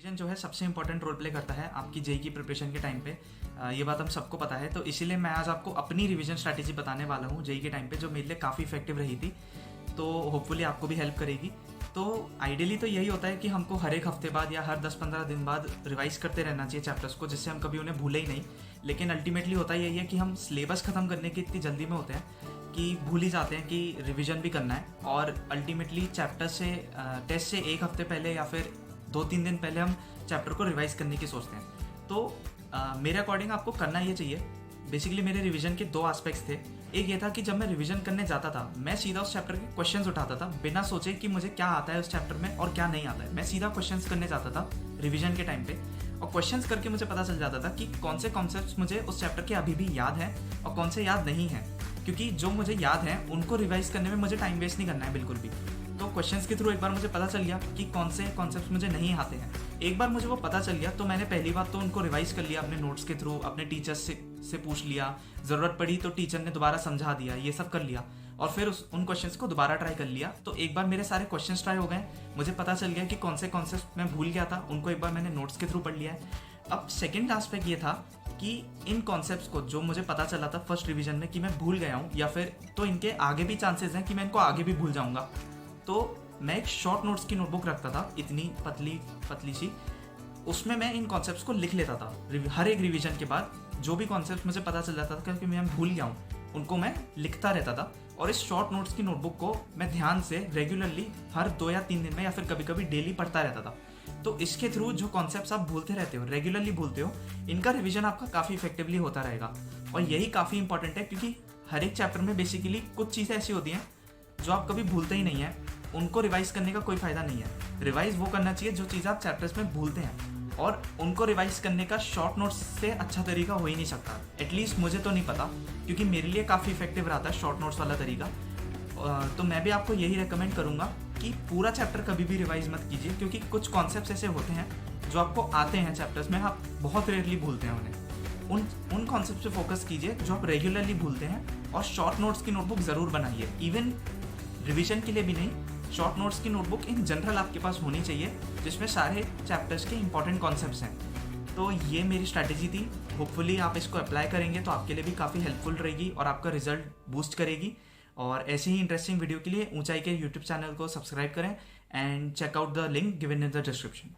Revision जो है सबसे इंपॉर्टेंट रोल प्ले करता है आपकी जेई की प्रिपरेशन के टाइम पे। ये बात हम सबको पता है, तो इसीलिए मैं आज आपको अपनी रिवीजन स्ट्रैटेजी बताने वाला हूँ जेई के टाइम पे, जो मेरे लिए काफ़ी इफेक्टिव रही थी, तो होपफुली आपको भी हेल्प करेगी। तो आइडियली तो यही होता है कि हमको हर एक हफ्ते बाद या हर 10-15 दिन बाद रिवाइज करते रहना चाहिए चैप्टर्स को, जिससे हम कभी उन्हें भूले ही नहीं। लेकिन अल्टीमेटली होता यही है कि हम सिलेबस ख़त्म करने की इतनी जल्दी में होते हैं कि भूल ही जाते हैं कि रिवीजन भी करना है, और अल्टीमेटली चैप्टर से टेस्ट से एक हफ्ते पहले या फिर 2-3 दिन पहले हम चैप्टर को रिवाइज करने की सोचते हैं। तो मेरे अकॉर्डिंग आपको करना ये चाहिए। बेसिकली मेरे रिवीजन के 2 एस्पेक्ट्स थे। एक ये था कि जब मैं रिवीजन करने जाता था, मैं सीधा उस चैप्टर के क्वेश्चंस उठाता था बिना सोचे कि मुझे क्या आता है उस चैप्टर में और क्या नहीं आता है। मैं सीधा क्वेश्चंस करने जाता था रिवीजन के टाइम पे, और क्वेश्चंस करके मुझे पता चल जाता था कि कौन से कॉन्सेप्ट्स मुझे उस चैप्टर के अभी भी याद हैं और कौन से याद नहीं हैं, क्योंकि जो मुझे याद है उनको रिवाइज करने में मुझे टाइम वेस्ट नहीं करना है बिल्कुल भी। तो क्वेश्चंस के थ्रू एक बार मुझे पता चल गया कि कौन से कॉन्सेप्ट्स मुझे नहीं आते हैं। एक बार मुझे वो पता चल गया तो मैंने पहली बार तो उनको रिवाइज कर लिया अपने नोट्स के थ्रू, अपने टीचर्स से पूछ लिया, ज़रूरत पड़ी तो टीचर ने दोबारा समझा दिया, ये सब कर लिया, और फिर उन क्वेश्चंस को दोबारा ट्राई कर लिया। तो एक बार मेरे सारे क्वेश्चंस ट्राई हो गए, मुझे पता चल गया कि कौन से कॉन्सेप्ट मैं भूल गया था, उनको एक बार मैंने नोट्स के थ्रू पढ़ लिया है। अब सेकेंड एस्पेक्ट ये था कि इन कॉन्सेप्ट्स को जो मुझे पता चला था फर्स्ट रिवीजन में कि मैं भूल गया हूँ, या फिर तो इनके आगे भी चांसेस हैं कि मैं इनको आगे भी भूल जाऊँगा, तो मैं एक शॉर्ट नोट्स की नोटबुक रखता था, इतनी पतली सी। उसमें मैं इन कॉन्सेप्ट्स को लिख लेता था। हर एक रिवीजन के बाद जो भी कॉन्सेप्ट मुझे पता चल जाता था क्योंकि मैं भूल गया हूँ, उनको मैं लिखता रहता था। और इस शॉर्ट नोट्स की नोटबुक को मैं ध्यान से रेगुलरली हर 2 या 3 दिन में या फिर कभी कभी डेली पढ़ता रहता था। तो इसके थ्रू जो कॉन्सेप्ट्स आप भूलते रहते हो, रेगुलरली भूलते हो, इनका रिवीजन आपका काफ़ी इफेक्टिवली होता रहेगा। और यही काफ़ी इंपॉर्टेंट है, क्योंकि हर एक चैप्टर में बेसिकली कुछ चीज़ें ऐसी होती हैं जो आप कभी भूलते ही नहीं हैं, उनको रिवाइज करने का कोई फ़ायदा नहीं है। रिवाइज वो करना चाहिए जो चीज़ आप चैप्टर्स में भूलते हैं, और उनको रिवाइज करने का शॉर्ट नोट्स से अच्छा तरीका हो ही नहीं सकता। एटलीस्ट मुझे तो नहीं पता, क्योंकि मेरे लिए काफ़ी इफेक्टिव रहा था शॉर्ट नोट्स वाला तरीका। तो मैं भी आपको यही रेकमेंड करूँगा कि पूरा चैप्टर कभी भी रिवाइज मत कीजिए, क्योंकि कुछ कॉन्सेप्ट्स ऐसे होते हैं जो आपको आते हैं चैप्टर्स में, आप बहुत रेयरली भूलते हैं उन्हें। उन कॉन्सेप्ट पे फोकस कीजिए जो आप रेगुलरली भूलते हैं, और शॉर्ट नोट्स की नोटबुक ज़रूर बनाइए। इवन रिवीजन के लिए भी नहीं, शॉर्ट नोट्स की नोटबुक इन जनरल आपके पास होनी चाहिए, जिसमें सारे चैप्टर्स के इंपॉर्टेंट कॉन्सेप्ट्स हैं। तो ये मेरी स्ट्रैटेजी थी। होपफुली आप इसको अप्लाई करेंगे तो आपके लिए भी काफ़ी हेल्पफुल रहेगी और आपका रिजल्ट बूस्ट करेगी। और ऐसे ही इंटरेस्टिंग वीडियो के लिए ऊंचाई के यूट्यूब चैनल को सब्सक्राइब करें and check out the link given in the description.